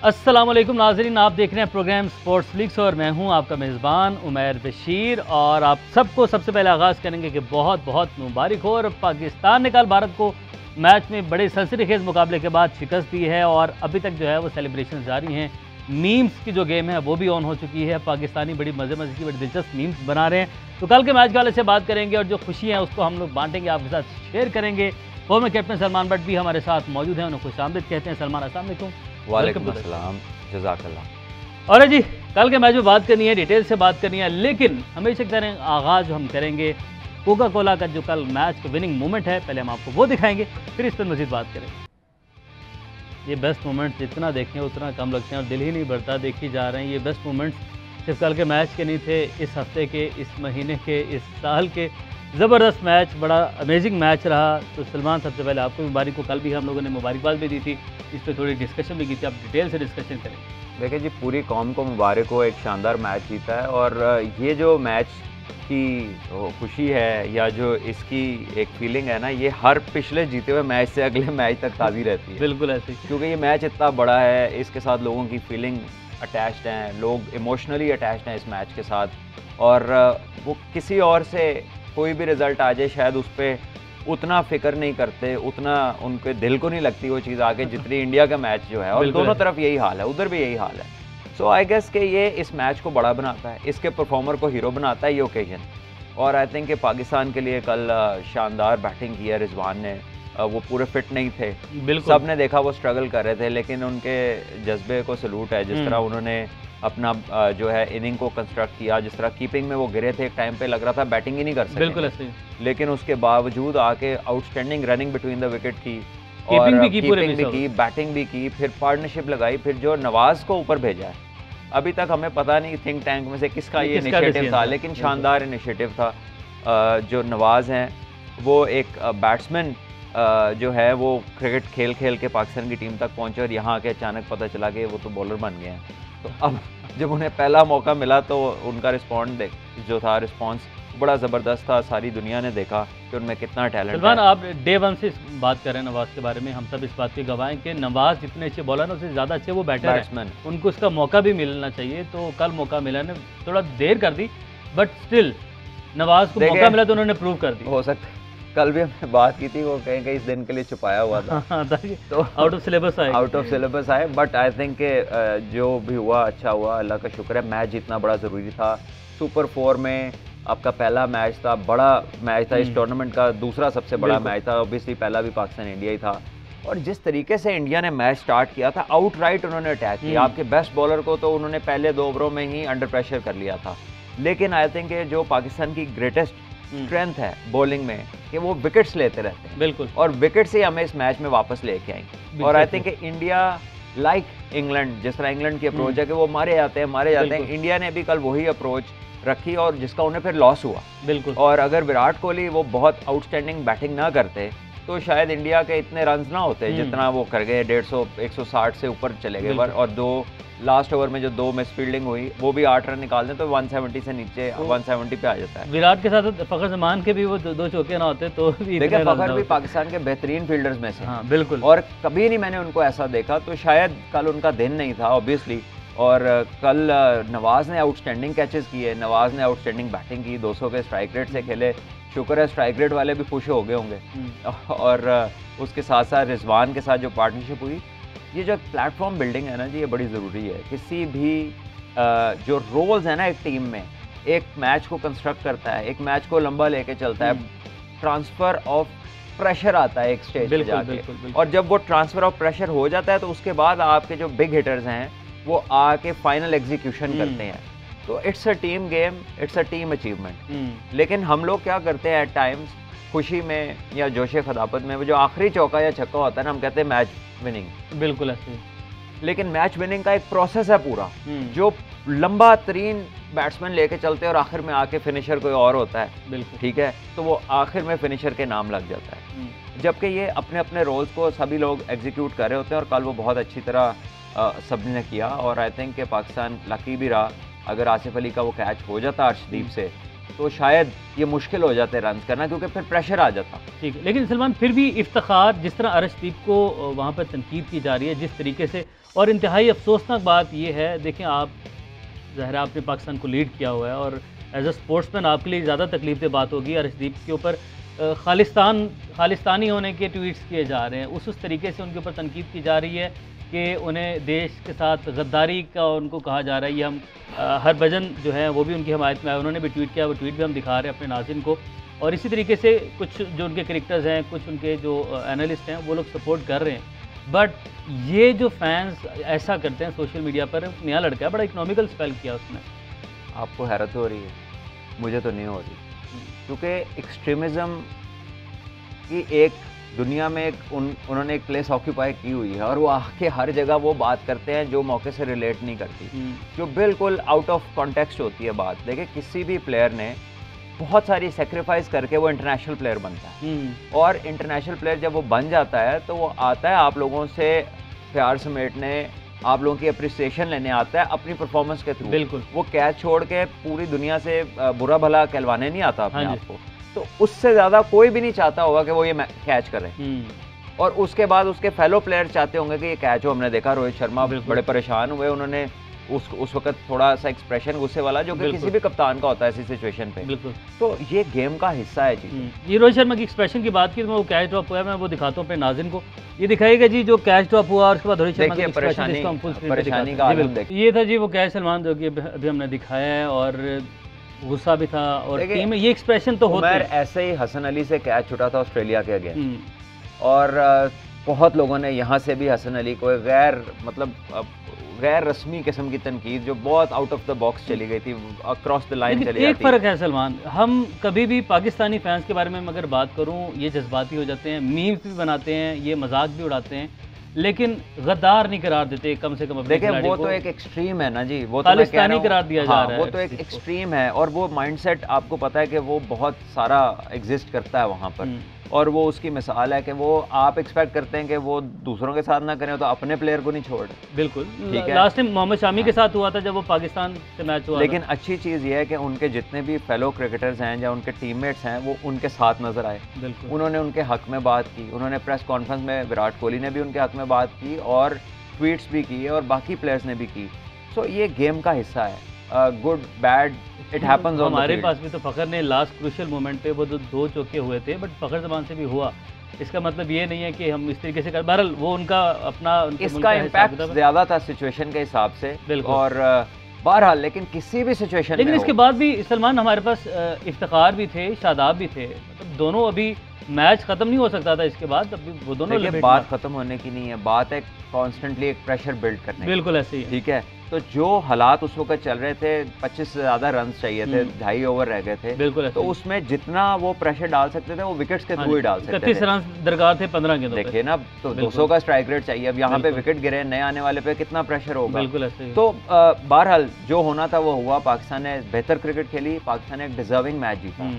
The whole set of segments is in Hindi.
अस्सलाम वालेकुम नाज़रीन, आप देख रहे हैं प्रोग्राम स्पोर्ट्स लीग्स और मैं हूं आपका मेज़बान उमैर बशीर। और आप सबको सबसे पहले आगाज़ करेंगे कि बहुत बहुत मुबारक हो। और पाकिस्तान ने कल भारत को मैच में बड़े सनसनीखेज़ मुकाबले के बाद शिकस्त दी है और अभी तक जो है वो सेलिब्रेशन जारी हैं। मीम्स की जो गेम है वो भी ऑन हो चुकी है। पाकिस्तानी बड़ी मज़े की बड़ी दिलचस्प मीम्स बना रहे हैं। तो कल के मैच के वाले से बात करेंगे और जो खुशी है उसको हम लोग बांटेंगे, आपके साथ शेयर करेंगे। वो में कैप्टन सलमान बट भी हमारे साथ मौजूद हैं, उन्हें खुशामदीद कहते हैं। सलमान, अस्सलाम वालेकुम। वालेकुम अस्सलाम, जज़ाकल्लाह। और जी, कल के मैच में बात करनी है, डिटेल से बात करनी है, लेकिन हमेशा की तरह आगाज़ हम करेंगे कोका कोला का जो कल मैच का विनिंग मोमेंट है। पहले हम आपको वो दिखाएंगे, फिर इस पर मज़ीद बात करेंगे। ये बेस्ट मोमेंट्स जितना देखें उतना कम लगते हैं और दिल ही नहीं भरता। देखी जा रहे हैं ये बेस्ट मोमेंट्स सिर्फ कल के मैच के नहीं थे, इस हफ्ते के, इस महीने के, इस साल के। ज़बरदस्त मैच, बड़ा अमेजिंग मैच रहा। तो सलमान, सबसे पहले आपको मुबारक हो। कल भी हम लोगों ने मुबारकबाद भी दी थी, इस पर थोड़ी डिस्कशन भी की थी, आप डिटेल से डिस्कशन करें। देखिए जी, पूरी कौम को मुबारक हो, एक शानदार मैच जीता है। और ये जो मैच की खुशी है या जो इसकी एक फीलिंग है ना, ये हर पिछले जीते हुए मैच से अगले मैच तक ताज़ी रहती है। बिल्कुल ऐसे ही, क्योंकि ये मैच इतना बड़ा है, इसके साथ लोगों की फीलिंग अटैच्ड हैं, लोग इमोशनली अटैच्ड हैं इस मैच के साथ। और वो किसी और से कोई भी रिज़ल्ट आ जाए शायद उस पर उतना फ़िक्र नहीं करते, उतना उनके दिल को नहीं लगती वो चीज़ आगे जितनी इंडिया का मैच जो है। और दोनों तरफ यही हाल है, उधर भी यही हाल है। सो आई गेस कि ये इस मैच को बड़ा बनाता है, इसके परफॉर्मर को हीरो बनाता है ये ओकेजन। और आई थिंक कि पाकिस्तान के लिए कल शानदार बैटिंग की है रिजवान ने। वो पूरे फिट नहीं थे, सब ने देखा वो स्ट्रगल कर रहे थे, लेकिन उनके जज्बे को सलूट है। जिस तरह उन्होंने अपना जो है इनिंग को कंस्ट्रक्ट किया, जिस तरह कीपिंग में वो गिरे थे, एक टाइम पे लग रहा था बैटिंग ही नहीं कर सकते, बिल्कुल ऐसे, लेकिन उसके बावजूद आके outstanding running between the wicket की, और कीपिंग भी की, बैटिंग भी की, फिर पार्टनरशिप लगाई, फिर जो नवाज को ऊपर भेजा है। अभी तक हमें पता नहीं थिंक टैंक में से किसका ये इनिशिएटिव था, लेकिन शानदार इनिशिएटिव था। जो नवाज हैं वो एक बैट्समैन जो है वो क्रिकेट खेल खेल के पाकिस्तान की टीम तक पहुंचे और यहाँ आके अचानक पता चला कि वो तो बॉलर बन गए हैं। तो अब जब उन्हें पहला मौका मिला तो उनका रिस्पॉन्स बड़ा ज़बरदस्त था। सारी दुनिया ने देखा कि उनमें कितना टैलेंट है। सलमान, आप डे वन से बात कर रहे हैं नवाज़ के बारे में, हम सब इस बात की गवाह हैं कि नवाज़ जितने अच्छे बॉलर हैं उससे ज़्यादा अच्छे वो बैट्समैन, उनको उसका मौका भी मिलना चाहिए। तो कल मौका मिला ने थोड़ा देर कर दी, बट स्टिल नवाज़ को मौका मिला तो उन्होंने प्रूव कर दी। हो सकता है कल भी हमने बात की थी, वो कहीं कहीं इस दिन के लिए छुपाया हुआ था। तो आउट ऑफ सिलेबस आए, बट आई थिंक जो भी हुआ अच्छा हुआ, अल्लाह का शुक्र है। मैच जीतना बड़ा ज़रूरी था। सुपर 4 में आपका पहला मैच था, बड़ा मैच था, इस टूर्नामेंट का दूसरा सबसे बड़ा मैच था। ऑब्वियसली पहला भी पाकिस्तान इंडिया ही था। और जिस तरीके से इंडिया ने मैच स्टार्ट किया था, आउटराइट उन्होंने अटैक किया। आपके बेस्ट बॉलर को तो उन्होंने पहले 2 ओवरों में ही अंडर प्रेशर कर लिया था। लेकिन आई थिंक जो पाकिस्तान की ग्रेटेस्ट स्ट्रेंथ है बॉलिंग में कि वो विकेट्स लेते रहते हैं, बिल्कुल, और विकेट से हमें इस मैच में वापस लेके आएंगे। और I think India like England, जिस तरह इंग्लैंड की अप्रोच है कि वो मारे जाते हैं, इंडिया ने भी कल वही अप्रोच रखी और जिसका उन्हें फिर लॉस हुआ। बिल्कुल। और अगर विराट कोहली वो बहुत आउटस्टैंडिंग बैटिंग ना करते तो शायद इंडिया के इतने रन्स ना होते जितना वो कर गए। 150 160 से ऊपर चले गए। और 2 लास्ट ओवर में जो 2 मिस फील्डिंग हुई, वो भी 8 रन निकाल दें तो 170 से नीचे 170 पे आ जाता है। विराट के साथ फखर जमान के भी वो 2 चौके ना होते तो देखिए, फखर भी पाकिस्तान के बेहतरीन फील्डर्स में से। हाँ, बिल्कुल। और कभी नहीं मैंने उनको ऐसा देखा, तो शायद कल उनका दिन नहीं था ऑब्वियसली। और कल नवाज ने आउटस्टैंडिंग कैचेस किए, नवाज ने आउटस्टैंडिंग बैटिंग की, 200 के स्ट्राइक रेट से खेले। शुक्र है स्ट्राइक रेट वाले भी खुश हो गए होंगे। और उसके साथ साथ रिजवान के साथ जो पार्टनरशिप हुई, ये जो प्लेटफॉर्म बिल्डिंग है ना जी, ये बड़ी ज़रूरी है। किसी भी जो रोल्स है ना एक टीम में, एक मैच को कंस्ट्रक्ट करता है, एक मैच को लंबा लेके चलता है, ट्रांसफ़र ऑफ प्रेशर आता है एक स्टेज पे जाके। और जब वो ट्रांसफ़र ऑफ प्रेशर हो जाता है तो उसके बाद आपके जो बिग हिटर्स हैं वो आके फाइनल एग्जीक्यूशन करते हैं। तो it's a team game, it's a team achievement. लेकिन हम लोग क्या करते हैं एट टाइम्स, खुशी में या जोशे खदापत में, वो जो आखिरी चौका या छक्का होता है ना, हम कहते हैं मैच विनिंग। बिल्कुल ऐसे। लेकिन मैच विनिंग का एक प्रोसेस है पूरा, जो लंबा तरीन बैट्समैन लेके चलते हैं और आखिर में आके फिनिशर कोई और होता है। बिल्कुल, ठीक है, तो वो आखिर में फिनिशर के नाम लग जाता है। जबकि ये अपने अपने रोल्स को सभी लोग एग्जीक्यूट कर रहे होते हैं और कल वो बहुत अच्छी तरह सबने किया। और आई थिंक कि पाकिस्तान लकी भी रहा। अगर आसिफ अली का वो कैच हो जाता अर्शदीप से तो शायद ये मुश्किल हो जाते रन करना, क्योंकि फिर प्रेशर आ जाता। ठीक है, लेकिन सलमान फिर भी इफ्तिखार, जिस तरह अर्शदीप को वहाँ पर तनकीद की जा रही है जिस तरीके से, और इंतहाई अफसोसनाक बात ये है, देखें आप ज़ाहिर आपने पाकिस्तान को लीड किया हुआ है और एज अ स्पोर्ट्समैन आपके लिए ज़्यादा तकलीफ दे बात होगी, अर्शदीप के ऊपर खालिस्तानी होने के ट्वीट्स किए जा रहे हैं, उस तरीके से उनके ऊपर तनकीद की जा रही है कि उन्हें देश के साथ गद्दारी का उनको कहा जा रहा है। ये हम हरभजन जो है वो भी उनकी हमायत में आए, उन्होंने भी ट्वीट किया, वो ट्वीट भी हम दिखा रहे हैं अपने नाज़रीन को। और इसी तरीके से कुछ जो उनके क्रिकेटर्स हैं, कुछ उनके जो एनालिस्ट हैं, वो लोग सपोर्ट कर रहे हैं। बट ये जो फैंस ऐसा करते हैं सोशल मीडिया पर, नया लड़का है, बड़ा इकोनॉमिकल स्पेल किया उसने। आपको हैरत हो रही है, मुझे तो नहीं हो रही, क्योंकि एक्सट्रीमिज़म की एक दुनिया में उन्होंने एक प्लेस ऑक्यूपाई की हुई है, और वो आके हर जगह वो बात करते हैं जो मौके से रिलेट नहीं करती, जो बिल्कुल आउट ऑफ कॉन्टेक्स्ट होती है बात। देखिए, किसी भी प्लेयर ने बहुत सारी सेक्रीफाइस करके वो इंटरनेशनल प्लेयर बनता है, और इंटरनेशनल प्लेयर जब वो बन जाता है तो वो आता है आप लोगों से प्यार समेटने, आप लोगों की अप्रिसिएशन लेने आता है अपनी परफॉर्मेंस के थ्रू। बिल्कुल, वो कैच छोड़ के पूरी दुनिया से बुरा भला कहलवाने नहीं आता अपने आप को। तो उससे ज़्यादा कोई भी नहीं चाहता होगा कि वो ये कैच करे, और उसके बाद उसके फेलो प्लेयर चाहते होंगे कि ये कैच हो। हमने देखा रोहित शर्मा बड़े परेशान हुए, उन्होंने उस वक्त थोड़ा सा एक्सप्रेशन गुस्से वाला जो कि किसी भी कप्तान का होता है ऐसी सिचुएशन पे। बिल्कुल, तो ये गेम का हिस्सा है जी। ये रोहित शर्मा की एक्सप्रेशन की बात की तो मैं वो कैच ड्रॉप हुआ है, मैं वो दिखाता हूँ अपने नाज़रीन को, ये दिखाइएगा जी जो कैच ड्रॉप हुआ, और उसके बाद रोहित शर्मा की परेशानी का आलम देखिए। ये था जी वो कैच सलमान जो कि अभी हमने दिखाया है, और गुस्सा भी था, और टीम में ये एक्सप्रेशन तो होता है। ऐसे ही हसन अली से कैच छुटा था ऑस्ट्रेलिया के अगेंस्ट, और बहुत लोगों ने यहाँ से भी हसन अली को गैर रस्मी किस्म की तनकीद जो बहुत आउट ऑफ द बॉक्स चली गई थी, अक्रॉस द लाइन चली गई थी। एक फ़र्क है सलमान, हम कभी भी पाकिस्तानी फैंस के बारे में अगर बात करूँ, ये जज्बाती हो जाते हैं, मीम्स भी बनाते हैं, ये मजाक भी उड़ाते हैं, लेकिन गद्दार नहीं करार देते कम से कम। देखिए, वो तो एक एक्सट्रीम है ना जी, वो तो खालिस्तानी करार दिया जा रहा है, वो तो एक एक्सट्रीम है, और वो माइंडसेट आपको पता है कि वो बहुत सारा एग्जिस्ट करता है वहाँ पर, और वो उसकी मिसाल है कि वो आप एक्सपेक्ट करते हैं कि वो दूसरों के साथ ना करें तो अपने प्लेयर को नहीं छोड़। बिल्कुल, ठीक है। लास्ट टाइम मोहम्मद शामी के साथ हुआ था जब वो पाकिस्तान से मैच हुआ। लेकिन अच्छी चीज़ ये है कि उनके जितने भी फेलो क्रिकेटर्स हैं या उनके टीममेट्स हैं वो उनके साथ नजर आए। बिल्कुल, उन्होंने उनके हक में बात की, उन्होंने प्रेस कॉन्फ्रेंस में विराट कोहली ने भी उनके हक में बात की, और ट्वीट्स भी किए, और बाकी प्लेयर्स ने भी की। सो ये गेम का हिस्सा है, गुड बैड इट हैपेंस। हमारे पास भी तो फ़खर ने लास्ट क्रूशियल मोमेंट पे वो 2 चौके हुए थे, बट फ़खर ज़बान से भी हुआ, इसका मतलब ये नहीं है कि हम इस तरीके से कर। बहरहाल वो उनका अपना इसका इम्पैक्ट ज़्यादा था सिचुएशन के हिसाब से, और बहरहाल लेकिन किसी भी सिचुएशन लेकिन इसके बाद भी सलमान हमारे पास इफ्तिखार भी थे, शादाब भी थे, मतलब दोनों अभी मैच खत्म नहीं हो सकता था इसके बाद, अभी वो दोनों बात खत्म होने की नहीं है, बात है कॉन्स्टेंटली एक प्रेशर बिल्ड करने। बिल्कुल ऐसे ही, ठीक है। तो जो हालात उस वक्त चल रहे थे, 25 से ज़्यादा रन चाहिए थे, 2.5 ओवर रह गए थे। बिल्कुल, तो उसमें जितना वो प्रेशर डाल सकते थे वो विकेट्स के थ्रू ही डाल सकते थे। 31 रन दरकार थे 15 गेंदों पे। देखिए ना, तो 200 का स्ट्राइक रेट चाहिए, अब यहाँ पे विकेट गिरे, नए आने वाले पे कितना प्रेशर होगा। बिल्कुल ऐसे। तो बहरहाल जो होना था वो हुआ, पाकिस्तान ने बेहतर क्रिकेट खेली, पाकिस्तान ने एक डिजर्विंग मैच जीता,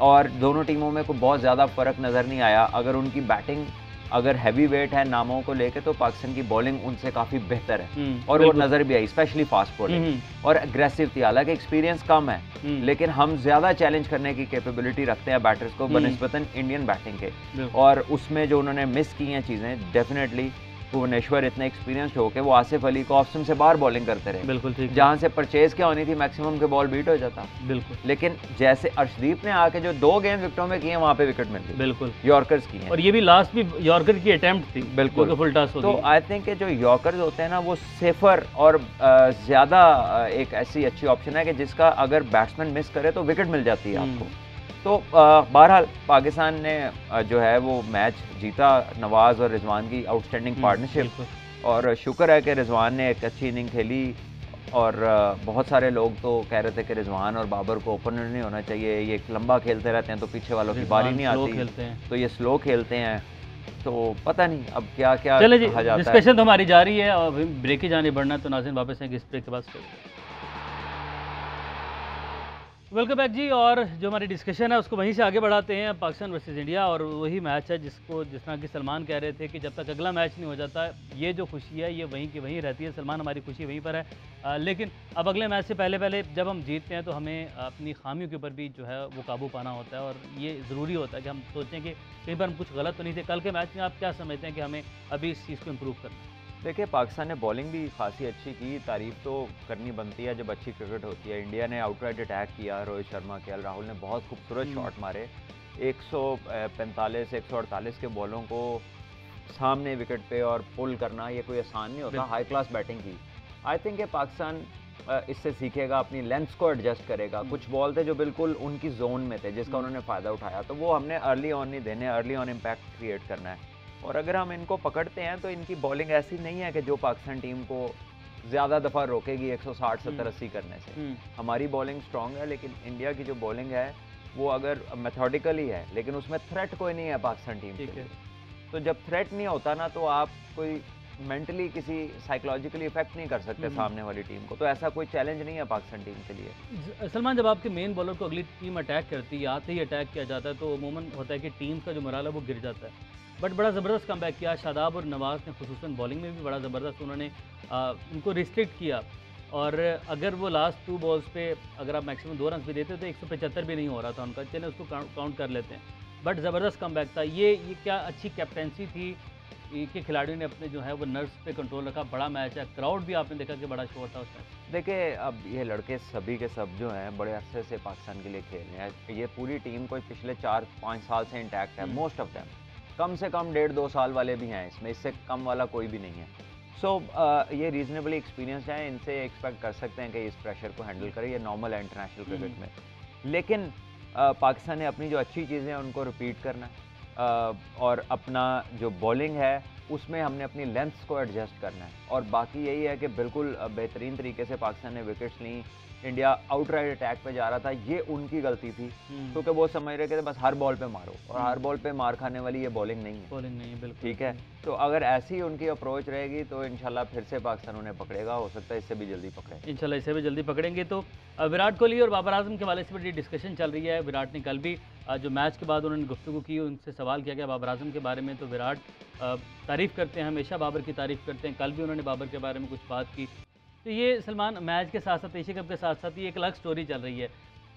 और दोनों टीमों में कोई बहुत ज़्यादा फर्क नज़र नहीं आया। अगर उनकी बैटिंग अगर हैवी वेट है नामों को लेके, तो पाकिस्तान की बॉलिंग उनसे काफ़ी बेहतर है, और वो नज़र भी आई, स्पेशली फास्ट बॉलिंग और एग्रेसिव थी। हालांकि एक्सपीरियंस कम है, लेकिन हम ज़्यादा चैलेंज करने की कैपेबिलिटी रखते हैं बैटर्स को बनिस्बतन इंडियन बैटिंग के, और उसमें जो उन्होंने मिस की हैं चीज़ें, डेफिनेटली भुवनेश्वर इतने एक्सपीरियंस्ड हो के वो आसिफ अली को ऑफ स्पिन से बाहर बॉलिंग करते रहे। बिल्कुल ठीक, जहाँ से परचेज क्या होनी थी मैक्सिमम के बॉल बीट हो जाता। बिल्कुल, लेकिन जैसे अर्शदीप ने आके जो 2 गेंद विकेटों में किए, वहाँ पे विकेट मिल गई। बिल्कुल, यॉर्कर्स की हैं, और ये भी लास्ट भी यॉर्कर की अटेम्प्ट थी। बिल्कुल, फुल टॉस होती तो आई थिंक जो यॉर्कर्स होते हैं ना, वो सेफर और ज़्यादा एक ऐसी अच्छी ऑप्शन है कि जिसका अगर बैट्समैन मिस करे तो विकेट मिल जाती है आपको। तो बहरहाल पाकिस्तान ने जो है वो मैच जीता, नवाज़ और रिजवान की आउटस्टैंडिंग पार्टनरशिप, और शुक्र है कि रिजवान ने एक अच्छी इनिंग खेली, और बहुत सारे लोग तो कह रहे थे कि रिजवान और बाबर को ओपनर नहीं होना चाहिए, ये लंबा खेलते रहते हैं तो पीछे वालों की बारी नहीं आती, तो ये स्लो खेलते हैं, तो पता नहीं अब क्या क्या चले जी, डिस्कशन तो हमारी जारी है, और ब्रेक की जाने बढ़ना, तो नाज़रीन वापस हैं इस ब्रेक के बाद। वेलकम बैक जी। और जो हमारी डिस्कशन है उसको वहीं से आगे बढ़ाते हैं, पाकिस्तान वर्सेस इंडिया। और वही मैच है जिसको जिस तरह कि सलमान कह रहे थे कि जब तक अगला मैच नहीं हो जाता ये जो खुशी है ये वहीं की वहीं रहती है। सलमान, हमारी खुशी वहीं पर है, लेकिन अब अगले मैच से पहले पहले जब हम जीतते हैं तो हमें अपनी खामियों के ऊपर भी जो है वो काबू पाना होता है। और ये ज़रूरी होता है कि हम सोचें कि कहीं पर हम कुछ गलत तो नहीं थे। कल के मैच में आप क्या समझते हैं कि हमें अभी इस चीज़ को इम्प्रूव करना है? देखिए, पाकिस्तान ने बॉलिंग भी खासी अच्छी की, तारीफ तो करनी बनती है जब अच्छी क्रिकेट होती है। इंडिया ने आउटराइट अटैक किया, रोहित शर्मा के राहुल ने बहुत खूबसूरत शॉट मारे। 145 148 के बॉलों को सामने विकेट पे और पुल करना ये कोई आसान नहीं होता। हाई क्लास बैटिंग की। आई थिंक ये पाकिस्तान इससे सीखेगा, अपनी लेंथ्स को एडजस्ट करेगा। कुछ बॉल थे जो बिल्कुल उनकी जोन में थे जिसका उन्होंने फ़ायदा उठाया, तो वो हमने अर्ली ऑन नहीं देने, अर्ली ऑन इम्पैक्ट क्रिएट करना है। और अगर हम इनको पकड़ते हैं तो इनकी बॉलिंग ऐसी नहीं है कि जो पाकिस्तान टीम को ज़्यादा दफ़ा रोकेगी 160 70 80 करने से। हमारी बॉलिंग स्ट्रॉन्ग है, लेकिन इंडिया की जो बॉलिंग है वो अगर मेथोडिकली है, लेकिन उसमें थ्रेट कोई नहीं है पाकिस्तान टीम के लिए। तो जब थ्रेट नहीं होता ना, तो आप कोई मेंटली किसी साइकोलॉजिकली इफेक्ट नहीं कर सकते सामने वाली टीम को। तो ऐसा कोई चैलेंज नहीं है पाकिस्तान टीम के लिए। सलमान, जब आपके मेन बॉलर को अगली टीम अटैक करती है, आते ही अटैक किया जाता है, तो अमूमन होता है कि टीम का जो मोराल है वो गिर जाता है। बट बड़ा ज़बरदस्त कमबैक किया शादाब और नवाज़ ने, खुसूसन बॉलिंग में भी बड़ा ज़बरदस्त उन्होंने उनको रिस्ट्रिक्ट किया। और अगर वो लास्ट 2 बॉल्स पे अगर आप मैक्सिमम 2 रन भी देते तो 175 भी नहीं हो रहा था उनका, चलिए उसको काउंट कर लेते हैं। बट ज़बरदस्त कमबैक था ये क्या अच्छी कैप्टेंसी थी कि खिलाड़ियों ने अपने जो है वो नर्व्स पे कंट्रोल रखा। बड़ा मैच है, क्राउड भी आपने देखा कि बड़ा शोर था उसमें। देखिए, अब ये लड़के सभी के सब जो हैं बड़े अरसे से पाकिस्तान के लिए खेल रहे हैं। ये पूरी टीम कोई पिछले 4-5 साल से इंटैक्ट है। मोस्ट ऑफ देम कम से कम 1.5-2 साल वाले भी हैं इसमें, इससे कम वाला कोई भी नहीं है। सो ये रीजनेबली एक्सपीरियंस है, इनसे एक्सपेक्ट कर सकते हैं कि इस प्रेशर को हैंडल करें, ये नॉर्मल है इंटरनेशनल क्रिकेट में। लेकिन पाकिस्तान ने अपनी जो अच्छी चीज़ें हैं उनको रिपीट करना है, और अपना जो बॉलिंग है उसमें हमने अपनी लेंथ्स को एडजस्ट करना है। और बाकी यही है कि बिल्कुल बेहतरीन तरीके से पाकिस्तान ने विकेट्स ली। इंडिया आउटराइट अटैक पे जा रहा था, ये उनकी गलती थी, क्योंकि वो समझ रहे थे बस हर बॉल पे मारो, और हर बॉल पे मार खाने वाली ये बॉलिंग नहीं है। बिल्कुल ठीक है, तो अगर ऐसी उनकी अप्रोच रहेगी तो इंशाल्लाह फिर से पाकिस्तान उन्हें पकड़ेगा। हो सकता है इससे भी जल्दी पकड़े, इंशाल्लाह इससे भी जल्दी पकड़ेंगे। तो विराट कोहली और बाबर आजम के हवाले से बड़ी डिस्कशन चल रही है। विराट ने कल भी जो मैच के बाद उन्होंने गुफ्तगू की, उनसे सवाल किया गया बाबर आजम के बारे में, तो विराट तारीफ़ करते हैं, हमेशा बाबर की तारीफ़ करते हैं। कल भी उन्होंने बाबर के बारे में कुछ बात की। तो ये सलमान, मैच के साथ साथ, एशिया कप के साथ साथ ये एक अलग स्टोरी चल रही है,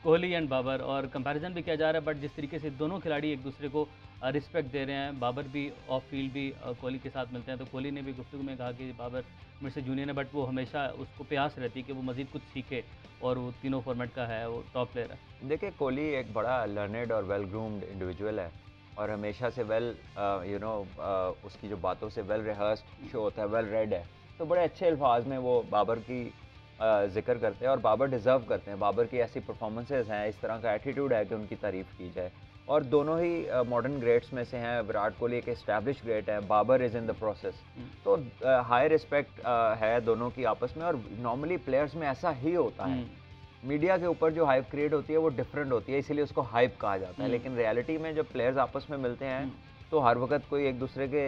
कोहली एंड बाबर, और कंपैरिजन भी किया जा रहा है। बट जिस तरीके से दोनों खिलाड़ी एक दूसरे को रिस्पेक्ट दे रहे हैं, बाबर भी ऑफ फील्ड भी कोहली के साथ मिलते हैं, तो कोहली ने भी गुफ्तगू में कहा कि बाबर मेरे से जूनियर है, बट वो हमेशा उसको प्यास रहती है कि वो मज़ीद कुछ सीखे, और वो तीनों फॉर्मेट का है, वो टॉप प्लेयर है। देखिए, कोहली एक बड़ा लर्नेड और वेल ग्रूम्ड इंडिविजुअल है, और हमेशा से उसकी जो बातों से वेल रिहर्स्ड शो होता है, वेल रेड है। तो बड़े अच्छे अल्फाज में वो बाबर की जिक्र करते हैं, और बाबर डिज़र्व करते हैं। बाबर की ऐसी परफॉर्मेंसेज हैं, इस तरह का एटीट्यूड है कि उनकी तारीफ़ की जाए। और दोनों ही मॉडर्न ग्रेट्स में से हैं। विराट कोहली एक एस्टैब्लिश ग्रेट है, Babar is in the process. तो हाई रिस्पेक्ट है दोनों की आपस में, और नॉर्मली प्लेयर्स में ऐसा ही होता है। मीडिया के ऊपर जो हाइप क्रिएट होती है वो डिफरेंट होती है, इसीलिए उसको हाइप कहा जाता है। लेकिन रियलिटी में जब प्लेयर्स आपस में मिलते हैं तो हर वक्त कोई एक दूसरे के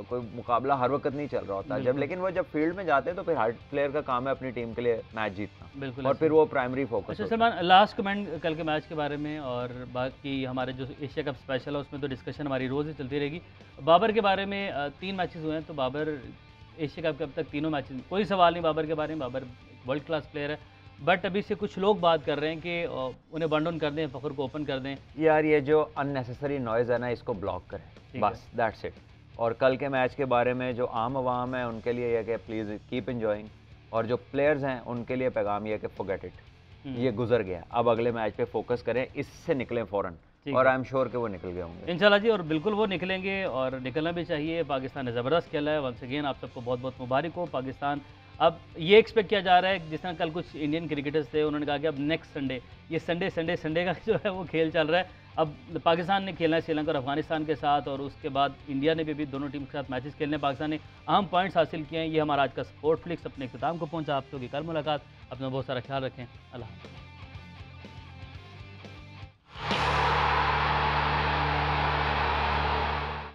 कोई मुकाबला हर वक्त नहीं चल रहा होता। लेकिन वो जब फील्ड में जाते हैं तो फिर हर प्लेयर का काम है अपनी टीम के लिए मैच जीतना, बिल्कुल, और फिर वो प्राइमरी फोकस। अच्छा सलमान, लास्ट कमेंट कल के मैच के बारे में, और बाकी हमारे जो एशिया कप स्पेशल है उसमें तो डिस्कशन हमारी रोज़ ही चलती रहेगी। बाबर के बारे में 3 मैचेस हुए हैं, तो बाबर एशिया कप के अब तक तीनों मैचेस, कोई सवाल नहीं बाबर के बारे में, बाबर वर्ल्ड क्लास प्लेयर है। बट अभी से कुछ लोग बात कर रहे हैं कि उन्हें बंड ऑन कर दें, फ़खर को ओपन कर दें। यार, ये जो अननेसेसरी नॉइज़ है ना, इसको ब्लॉक करें, बस दैट्स इट। और कल के मैच के बारे में जो आम आवाम है उनके लिए यह कि प्लीज़ कीप एंजॉइंग, और जो प्लेयर्स हैं उनके लिए पैगाम यह कि फॉरगेट इट, ये गुजर गया, अब अगले मैच पे फोकस करें, इससे निकलें फ़ौरन। और आई एम श्योर कि वो निकल गए होंगे इंशाल्लाह जी, और बिल्कुल वो निकलेंगे, और निकलना भी चाहिए। पाकिस्तान ने ज़बरदस्त खेला है। वंस अगेन आप सबको बहुत बहुत मुबारक हो। पाकिस्तान अब ये एक्सपेक्ट किया जा रहा है, जिस तरह कल कुछ इंडियन क्रिकेटर्स थे, उन्होंने कहा कि अब नेक्स्ट संडे, ये संडे का जो है वो खेल चल रहा है। अब पाकिस्तान ने खेलना है श्रीलंका और अफगानिस्तान के साथ, और उसके बाद इंडिया ने भी दोनों टीम के साथ मैचेस खेलने। पाकिस्तान ने अहम पॉइंट्स हासिल किए हैं। ये हमारा आज का स्पोर्ट फ्लिक्स अपने इख्तिताम को पहुंचा। आप लोगों की कल मुलाकात। अपना बहुत सारा ख्याल रखें। अल्लाह हाफ़िज़।